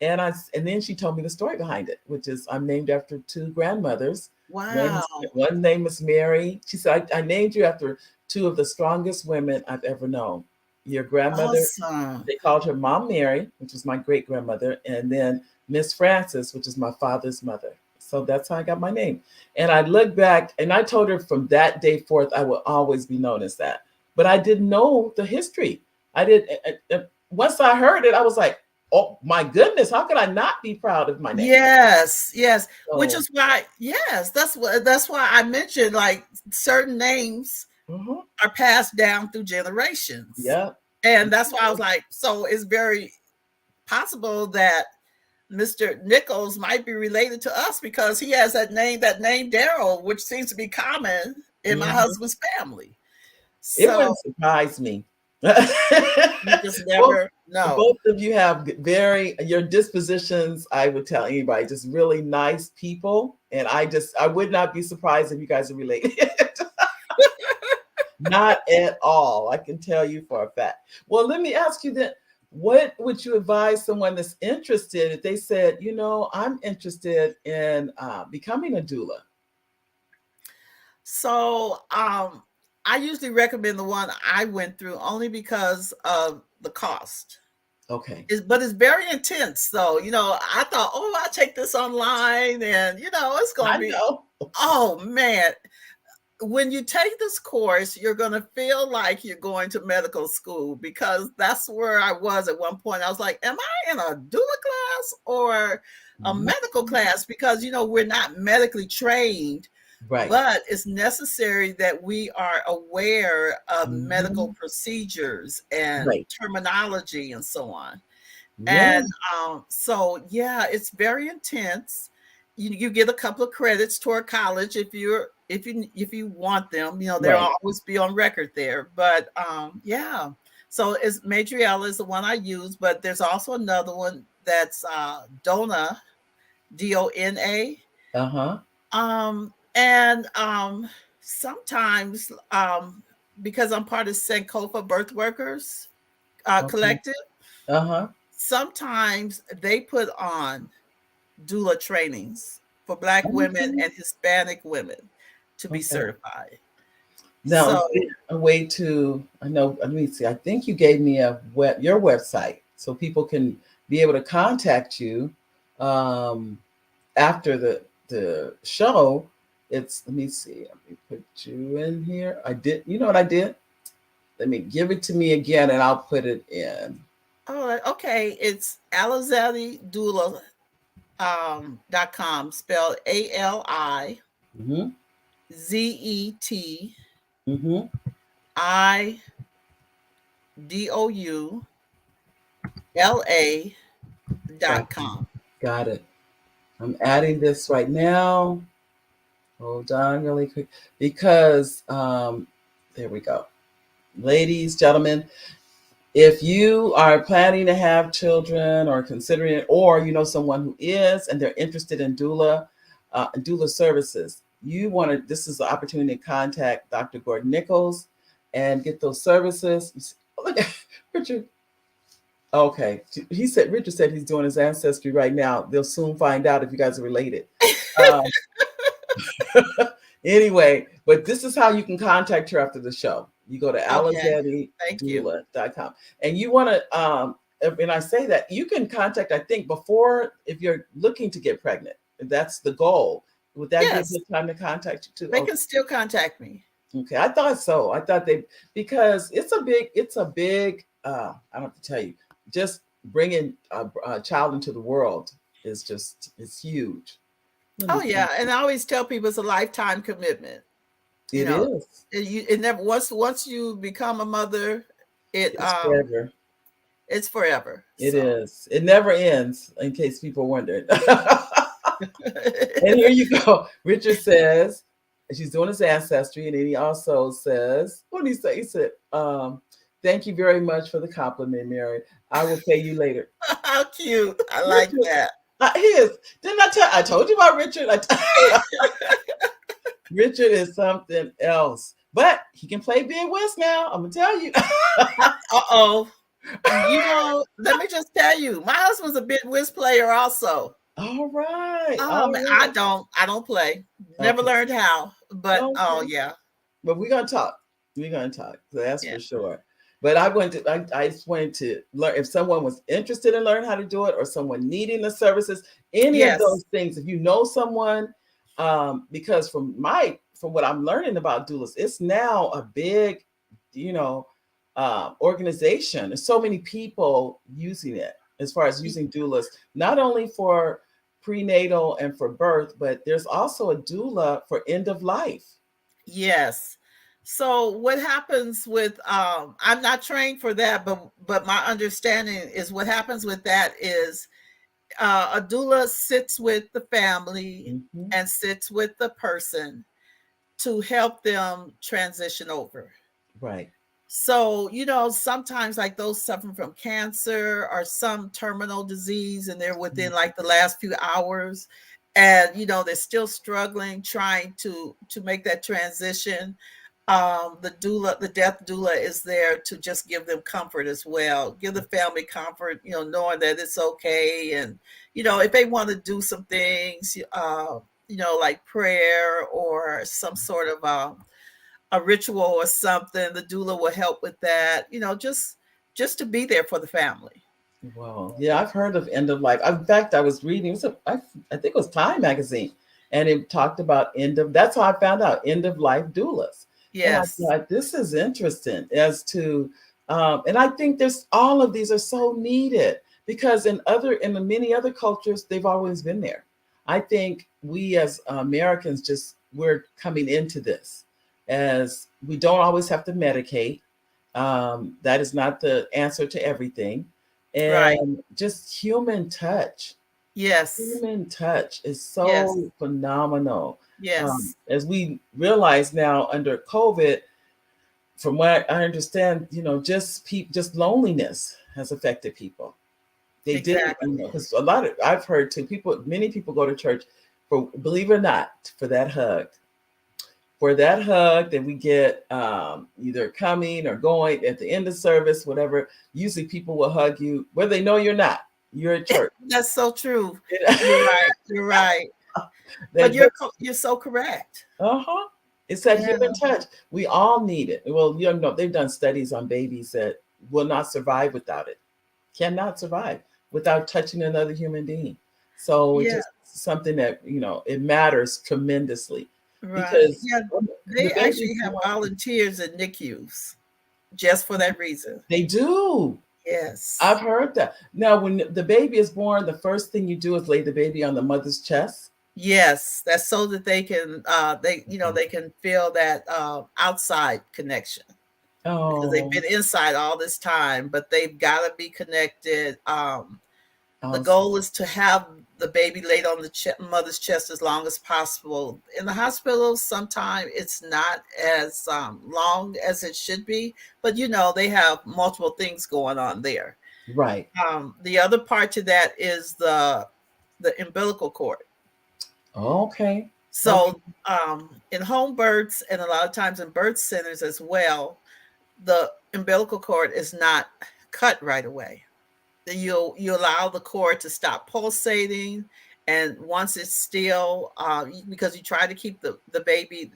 And then she told me the story behind it, which is I'm named after two grandmothers. One, Wow. one name is Mary. She said, I named you after two of the strongest women I've ever known. Your grandmother, Awesome. they called her Mom Mary, which was my great grandmother, and then Miss Frances, which is my father's mother. So that's how I got my name. And I look back and I told her from that day forth, I will always be known as that. But I didn't know the history. I did. Once I heard it, I was like, oh my goodness, how could I not be proud of my name? Yes, yes. Which So, is why, yes, that's why I mentioned like certain names mhm, are passed down through generations. yeah. And that's why I was like, so it's very possible that Mr. Nichols might be related to us because he has that name Daryl, which seems to be common in my Mhm. husband's family. It So wouldn't surprise me. you just both, never know. both of you have your dispositions, I would tell anybody, just really nice people. And I would not be surprised if you guys are related. Not at all. I can tell you for a fact. Well, let me ask you then, what would you advise someone that's interested if they said, I'm interested in becoming a doula? So I usually recommend the one I went through only because of the cost. Okay. But it's very intense though. I thought, oh, I'll take this online and it's gonna I be, know. oh man. When you take this course, you're gonna feel like you're going to medical school because that's where I was at one point. I was like, am I in a doula class or a medical class? Because we're not medically trained, Right. but it's necessary that we are aware of medical Mhm. procedures and Right. terminology and so on. Yeah. And so, yeah, it's very intense. You get a couple of credits toward college if you want them. They'll Right. always be on record there. But yeah, so it's Madriella is the one I use, but there's also another one that's Dona, Dona. Uh-huh. And sometimes because I'm part of Sankofa Birth Workers Okay. Collective, Uh-huh. sometimes they put on doula trainings for Black women Okay. and Hispanic women to be Okay. certified. Now, is So, there a way to, I know, let me see, I think you gave me your website so people can be able to contact you um, after the show. Let me see, let me put you in here. I did, you know what I did? Let me give it to me again and I'll put it in. oh, okay, it's alizetidoula.com, spelled Mm-hmm. ALIZETIDOU Mm-hmm. dot Got, com. got it. I'm adding this right now. Hold on really quick because there we go. Ladies, gentlemen, if you are planning to have children or considering it, or you know someone who is and they're interested in doula services, this is the opportunity to contact Dr. Gordon-Nichols and get those services. Look at Richard. Okay. Richard said he's doing his ancestry right now. They'll soon find out if you guys are related. Um, Anyway, but this is how you can contact her after the show. You go to Okay, thank you. alizetidoula.com. And you want to, and I say that you can contact, I think, before, if you're looking to get pregnant, if that's the goal. Would that be a Yes, good time to contact you too? they Okay. can still contact me. Okay. I thought so. I thought because it's a big, I don't have to tell you, just bringing a child into the world it's huge. Let me Oh see. yeah, and I always tell people it's a lifetime commitment. You It know, is. it never once you become a mother, it It's forever. it's forever. It So is. It never ends, in case people wondered. And here you go. Richard says she's doing his ancestry, and then he also says, what did he say? He said, thank you very much for the compliment, Mary. I will pay you later. how cute! I like Richard, that. he is. Didn't I told you about Richard? Richard is something else. But he can play big whist now. I'm gonna tell you. Uh oh. Let me just tell you, my husband's a big whist player also. All right. Man, All right. I don't play. Never Okay. learned how, but oh Okay. yeah, But we're gonna talk. We're gonna talk. That's yeah, for sure. But I just wanted to learn if someone was interested in learning how to do it or someone needing the services, any of yes, those things. If you know someone, because from what I'm learning about doulas, it's now a big, you know, organization. There's so many people using it as far as using doulas, not only for prenatal and for birth, but there's also a doula for end of life. yes. So what happens with I'm not trained for that, but my understanding is what happens with that is a doula sits with the family Hmm. and sits with the person to help them transition over. Right. So, sometimes like those suffering from cancer or some terminal disease, and they're within like the last few hours, and they're still struggling trying to make that transition. The death doula is there to just give them comfort as well, give the family comfort, knowing that it's okay. And, if they want to do some things, like prayer or some sort of, a ritual or something, the doula will help with that, just to be there for the family. Wow. Yeah, I've heard of end of life. In fact, I was reading, I think it was Time magazine, and it talked about that's how I found out end of life doulas. And I Yes. thought, this is interesting as to, and I think there's all of these are so needed because in the many other cultures, they've always been there. I think we as Americans we're coming into this as we don't always have to medicate. That is not the answer to everything. Right. And just human touch. Yes. Human touch is Yes. so phenomenal. Yes. As we realize now under COVID, from what I understand, just loneliness has affected people. They didn't, Exactly. because I've heard too, many people go to church for, believe it or not, for that hug, that we get either coming or going at the end of service, whatever. Usually people will hug you, whether they know you're not. You're at church. That's so true. You're right. You're right. But that, but you're so correct. uh-huh. It's that Yeah. human touch. We all need it. Well, they've done studies on babies that will not survive without it. Cannot survive without touching another human being. So it's Yeah. just something that, it matters tremendously Right. because Yeah. when the They baby's actually have born, volunteers at NICUs just for that reason. they do. I've Yes. heard that. Now, when the baby is born, the first thing you do is lay the baby on the mother's chest. Yes, that's so that they can feel that outside connection, because they've Oh, been inside all this time, but they've got to be connected. The awesome. goal is to have the baby laid on the mother's chest as long as possible. In the hospital, sometimes it's not as long as it should be, but they have multiple things going on there. Right. The other part to that is the umbilical cord. Okay. Okay. So, in home births and a lot of times in birth centers as well, the umbilical cord is not cut right away. You allow the cord to stop pulsating, and once it's still, because you try to keep the baby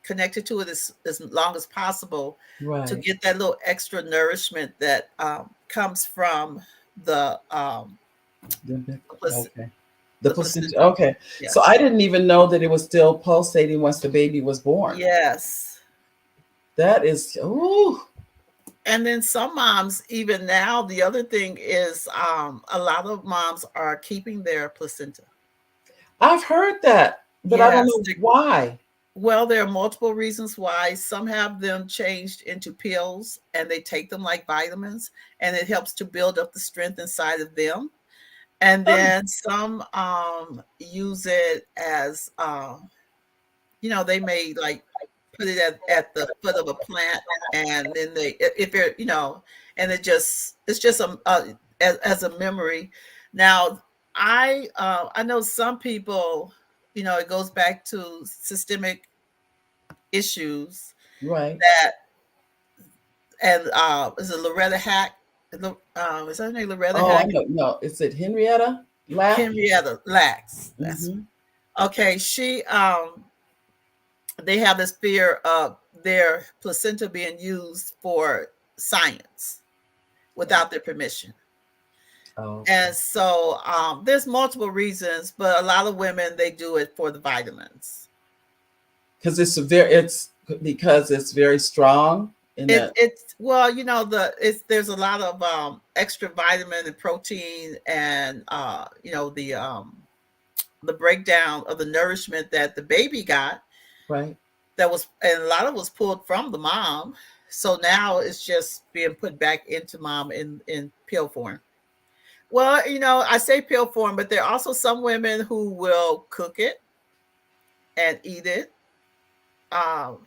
connected to it as long as possible to Right. get that little extra nourishment that comes from the Okay. The the placenta. placenta. Okay. So Yes. I didn't even know that it was still pulsating once the baby was born. Yes. That is, ooh, And then some moms, even now, the other thing is a lot of moms are keeping their placenta. I've heard that, but I don't Yes. know why. Well, there are multiple reasons why. Some have them changed into pills and they take them like vitamins, and it helps to build up the strength inside of them. And Oh, then some use it as, they may like put it at the foot of a plant, and then if you're, and it's just as a memory. Now, I know some people, it goes back to systemic issues right. that, and is it Loretta Hack? Is her name Loretta Oh, I Hackett? know. No, is it Henrietta Lack? Henrietta Lacks. That's Mm-hmm. okay. She they have this fear of their placenta being used for science without their permission. Oh, okay. And so there's multiple reasons, but a lot of women they do it for the vitamins. Because it's because it's very strong in that. It's well, you know, there's a lot of extra vitamin and protein and you know the breakdown of the nourishment that the baby got Right. that was, and a lot of it was pulled from the mom. So now it's just being put back into mom in pill form. Well, you know, I say pill form, but there are also some women who will cook it and eat it. Um,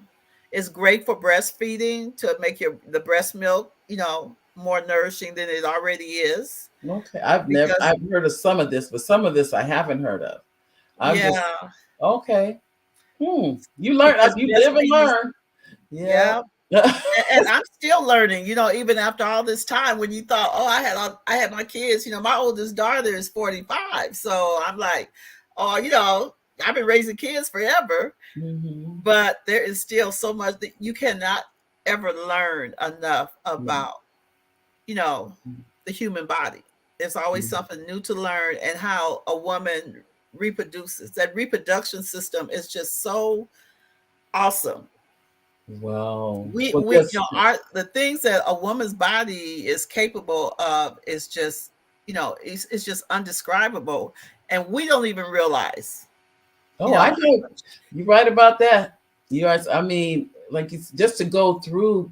it's great for breastfeeding to make the breast milk, you know, more nourishing than it already is. Okay. Because I've heard of some of this, but some of this I haven't heard of. I'm just yeah, okay. You learn, because you live and breastfeeding is learn. Yeah. yeah. And I'm still learning, you know, even after all this time. When you thought, oh, I had my kids, you know, my oldest daughter is 45, so I'm like, oh, you know, I've been raising kids forever, Hmm. but there is still so much that you cannot ever learn enough Right. about, you know, the human body. There's always Mhm. something new to learn, and how a woman reproduces. That reproduction system is just so awesome. Wow. Well, We you this know our the things that a woman's body is capable of is just, you know, it's just undescribable, and we don't even realize, you oh, know, I how know much. you're right about that. You guys, I mean, like it's just to go through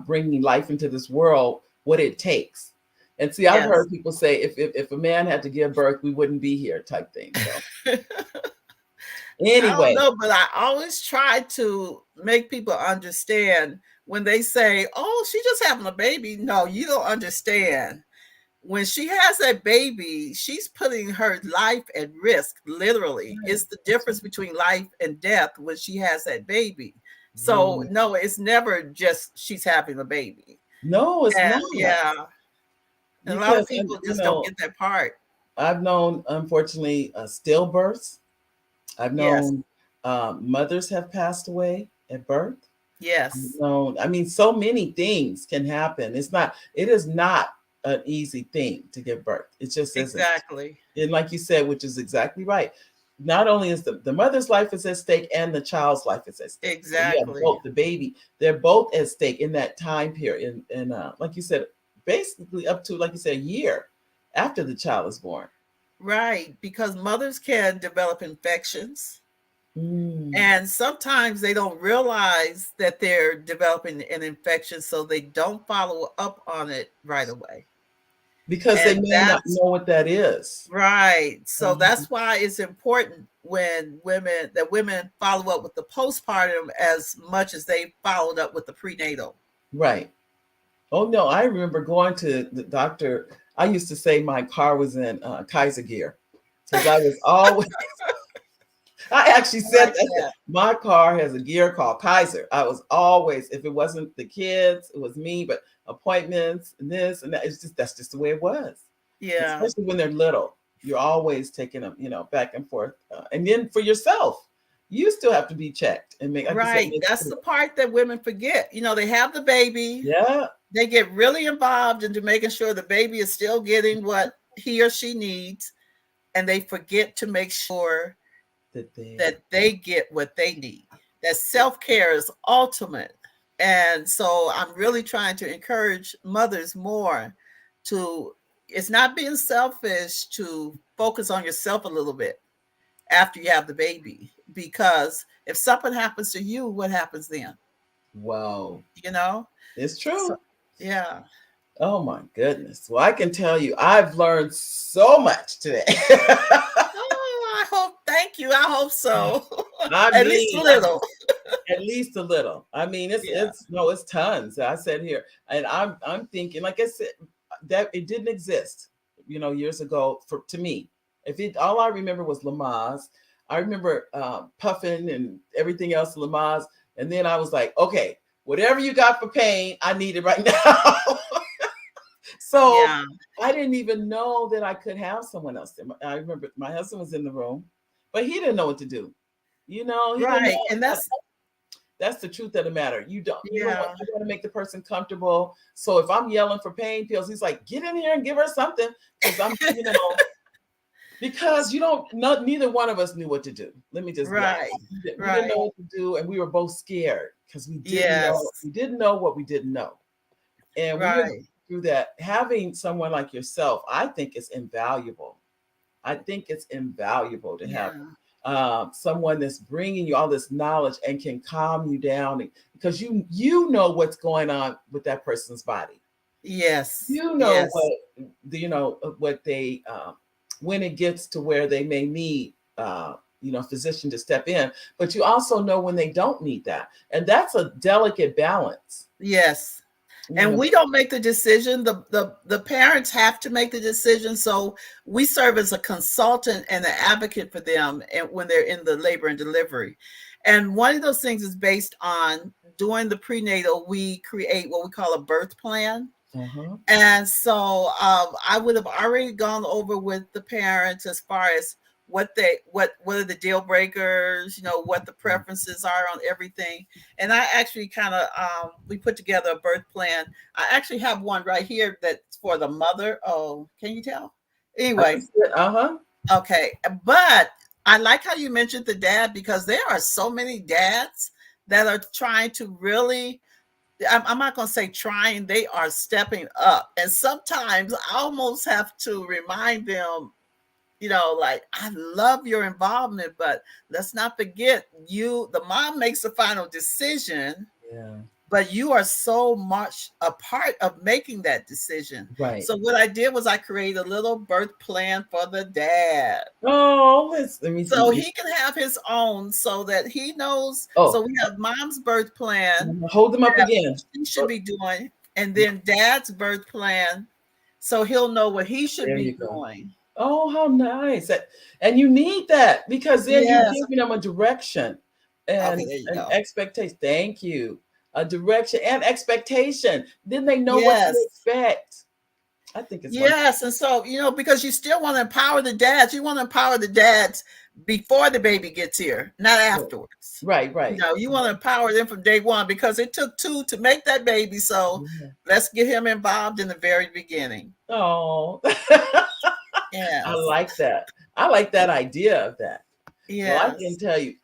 bringing life into this world, what it takes. And see, I've Yes. heard people say if a man had to give birth, we wouldn't be here, type thing. So I don't anyway, know, but I always try to make people understand when they say, "Oh, she just having a baby." No, you don't understand. When she has that baby, she's putting her life at risk, literally. right, It's the that's difference between life and death when she has that baby. So, right. no, it's never just she's having a baby. No, it's And not yeah, and a lot of because people you just don't know get that part. I've known unfortunately stillbirths. I've Yes, known mothers have passed away at birth. yes, No, I mean, so many things can happen. It is not an easy thing to give birth. It just isn't. exactly, And like you said, which is exactly right. Not only is the mother's life is at stake and the child's life is at stake. So you have exactly. both the baby, they're both at stake in that time period. And like you said, basically up to, like you said, a year after the child is born. Right, because mothers can develop infections. Mm. And sometimes they don't realize that they're developing an infection, so they don't follow up on it right away. Because they And may not that's know what that is. right. So Mhm. that's why it's important when women follow up with the postpartum as much as they followed up with the prenatal. Right. Oh no, I remember going to the doctor. I used to say my car was in Kaiser gear because I was always. I actually I said like that. I said, that. my car has a gear called Kaiser. I was always, if it wasn't the kids, it was me. But appointments and this and that, it's just that's just the way it was. Yeah. Especially when they're little, you're always taking them, back and forth. And then for yourself, you still have to be checked and make, like you said, Right. make That's sure. the part that women forget. You know, they have the baby, Yeah, they get really involved into making sure the baby is still getting what he or she needs, and they forget to make sure that they. that they get what they need. That self-care is ultimate. And so I'm really trying to encourage mothers more to, it's not being selfish to focus on yourself a little bit after you have the baby, because if something happens to you, what happens then? Wow, You know? it's So true. yeah. Oh my goodness. Well, I can tell you, I've learned so much today. Oh, I hope, thank you. I hope so. I At least a mean, little. at least a little. I mean, Yeah. it's tons. I said here, and I'm thinking, like I said, that it didn't exist, years ago to me. If it all I remember was Lamaze, I remember puffing and everything else Lamaze, and then I was like, okay, whatever you got for pain, I need it right now. So Yeah. I didn't even know that I could have someone else there. I remember my husband was in the room, but he didn't know what to do. He didn't Right. know. And That's the truth of the matter. You don't want yeah. you want to make the person comfortable. So if I'm yelling for pain pills, he's like, get in here and give her something. Because because you don't not neither one of us knew what to do. Let me just be honest. Right. We didn't Right. know what to do, and we were both scared because Yes. we didn't know what we didn't know. And we were going Right. through that. Having someone like yourself, I think is invaluable. I think it's invaluable to have Yeah. someone that's bringing you all this knowledge and can calm you down because you know what's going on with that person's body. Yes. You know Yes. what they when it gets to where they may need a physician to step in, but you also know when they don't need that, and that's a delicate balance. Yes. You And know, we don't make the decision. The parents have to make the decision. So we serve as a consultant and an advocate for them and when they're in the labor and delivery. And one of those things is based on during the prenatal, we create what we call a birth plan. uh-huh. And so I would have already gone over with the parents as far as what are the deal breakers, what the preferences are on everything. And I actually kind of we put together a birth plan. I actually have one right here that's for the mother. Oh, can you tell? Anyway, Uh-huh. okay. But I like how you mentioned the dad because there are so many dads that are trying to really I'm not going to say trying, they are stepping up. And sometimes I almost have to remind them, like, I love your involvement, but let's not forget the mom makes the final decision, Yeah. but you are so much a part of making that decision. Right. So what I did was I created a little birth plan for the dad. Oh, let me So see. he can have his own so that he knows. So Oh, we have mom's birth plan hold them up that again. he should be doing, and then dad's birth plan, so he'll know what he should There be you go. doing. Oh, how nice. And you need that because then you're Yes. giving them a direction and Okay, there you an go. expectation. Thank you. A direction and expectation. Then they know what to Yes. expect. I think it's wonderful. Yes. And so, because you still want to empower the dads, you want to empower the dads before the baby gets here, not afterwards. Right, right. You want to empower them from day one because it took two to make that baby. So Yeah. let's get him involved in the very beginning. Oh, I Yes. like that. I like that idea of that. Well, I can Yes. tell you,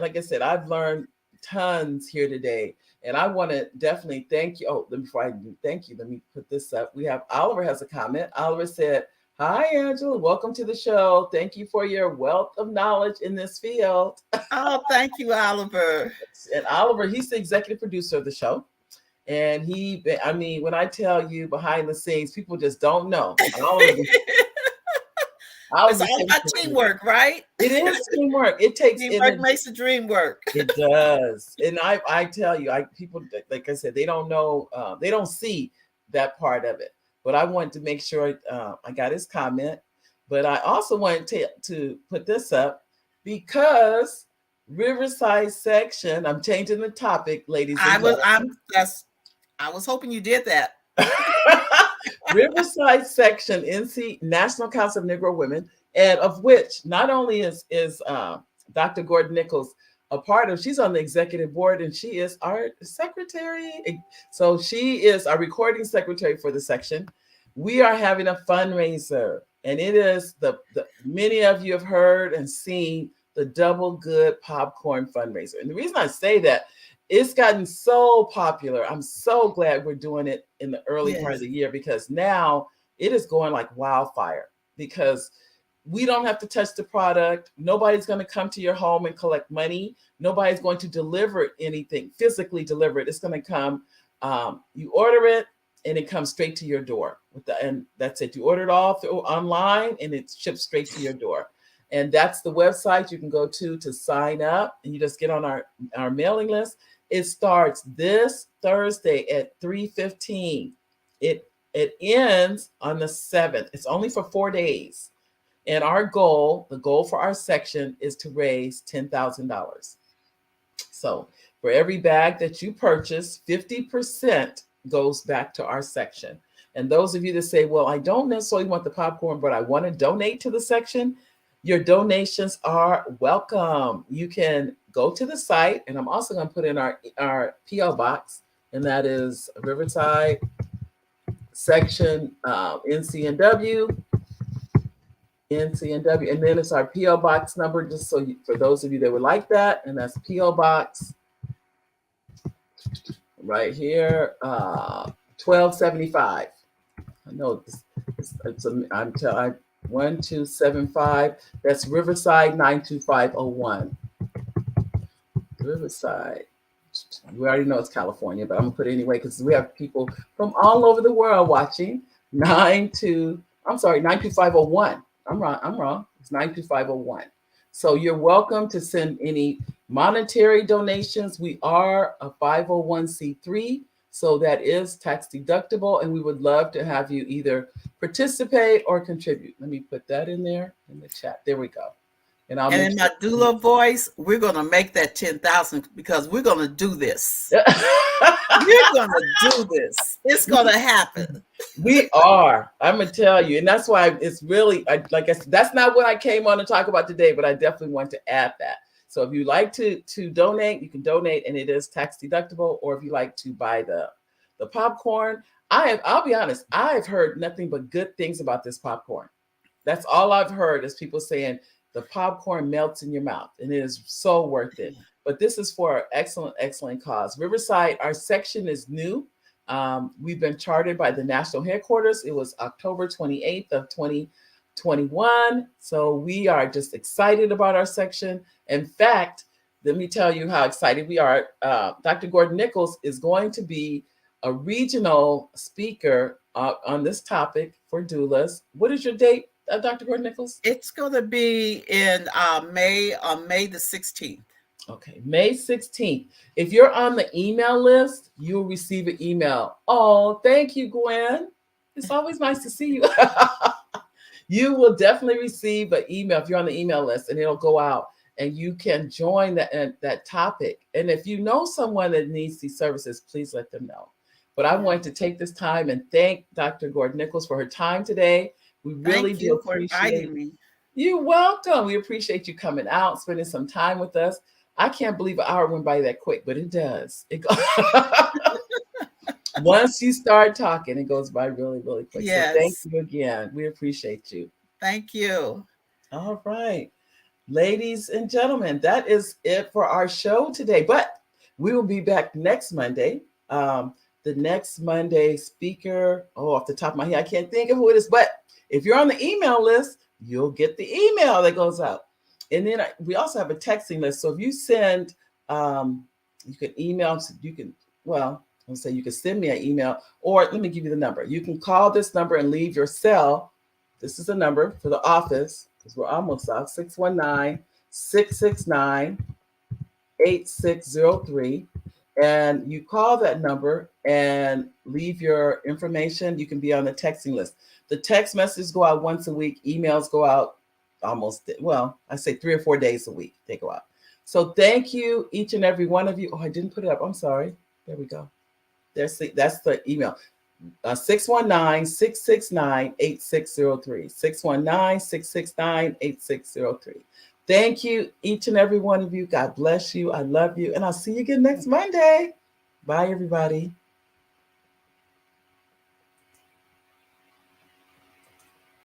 like I said, I've learned tons here today, and I want to definitely thank you. Oh, before I do thank you, let me put this up. We have Oliver has a comment. Oliver said, "Hi, Angela. Welcome to the show. Thank you for your wealth of knowledge in this field." Oh, thank you, Oliver. And Oliver, he's the executive producer of the show. And I mean, when I tell you behind the scenes, people just don't know. It's Oliver all takes about teamwork, right? it is teamwork. It takes Teamwork makes the dream work. it does. And I tell you, people, like I said, they don't know, they don't see that part of it. But I want to make sure I got his comment. But I also wanted to put this up because Riverside section, I'm changing the topic, ladies and I was gentlemen. I was hoping you did that. Riverside section, NC National Council of Negro Women, and of which not only is Dr. Gordon-Nichols a part of, she's on the executive board and she is our secretary. So she is our recording secretary for the section. We are having a fundraiser, and it is the many of you have heard and seen the Double Good Popcorn fundraiser. And the reason I say that, it's gotten so popular. I'm so glad we're doing it in the early part of Yes. the year because now it is going like wildfire because we don't have to touch the product. Nobody's going to come to your home and collect money. Nobody's going to deliver anything, physically deliver it. It's going to come, you order it and it comes straight to your door. And that's it. You order it all through online and it's shipped straight to your door. And that's the website you can go to sign up, and you just get on our mailing list. It starts this Thursday at 3:15. It ends on the 7th. It's only for 4 days. And the goal for our section is to raise $10,000. So for every bag that you purchase, 50% goes back to our section. And those of you that say, well, I don't necessarily want the popcorn, but I want to donate to the section, your donations are welcome. You can go to the site, and I'm also going to put in our P.O. box, and that is Riverside section, NCNW, and then it's our P.O. box number, just so for those of you that would like that, and that's P.O. box right here, 1275. I know it's 1275. That's Riverside 92501. Riverside. We already know it's California, but I'm gonna put it anyway because we have people from all over the world watching. 92501. I'm wrong. It's 92501. So you're welcome to send any monetary donations. We are a 501c3, so that is tax deductible, and we would love to have you either participate or contribute. Let me put that in there in the chat. There we go. And in my doula voice, we're going to make that 10,000 because we're going to do this. We're going to do this. It's going to happen. We are. I'm going to tell you. And that's why it's really, like I said, that's not what I came on to talk about today, but I definitely want to add that. So if you like to donate, you can donate, and it is tax deductible. Or if you like to buy the popcorn, I'll be honest, I've heard nothing but good things about this popcorn. That's all I've heard is people saying, the popcorn melts in your mouth, and it is so worth it. But this is for an excellent, excellent cause. Riverside, our section is new. We've been chartered by the national headquarters. It was October 28th of 2021. So we are just excited about our section. In fact, let me tell you how excited we are. Dr. Gordon-Nichols is going to be a regional speaker on this topic for doulas. What is your date, Dr. Gordon-Nichols? It's going to be in May the 16th. Okay, May 16th. If you're on the email list, you'll receive an email. Oh, thank you, Gwen. It's always nice to see you. You will definitely receive an email if you're on the email list, and it'll go out, and you can join that topic. And if you know someone that needs these services, please let them know. But I wanted to take this time and thank Dr. Gordon-Nichols for her time today. We really do appreciate me. You're welcome. We appreciate you coming out, spending some time with us. I can't believe an hour went by that quick, but it does. Once you start talking, it goes by really, really quick. Yes. So thank you again. We appreciate you. Thank you. All right. Ladies and gentlemen, that is it for our show today. But we will be back next Monday. The next Monday speaker, off the top of my head, I can't think of who it is, but if you're on the email list, you'll get the email that goes out. And then we also have a texting list. So if you send, you can email, you can send me an email, or let me give you the number. You can call this number and leave your cell. This is a number for the office, because we're almost out, 619-669-8603. And you call that number and leave your information. You can be on the texting list. The text messages go out once a week. Emails go out I say 3 or 4 days a week. They go out. So thank you, each and every one of you. Oh, I didn't put it up. I'm sorry. There we go. That's the email. 619-669-8603. 619-669-8603. Thank you, each and every one of you. God bless you. I love you. And I'll see you again next Monday. Bye, everybody.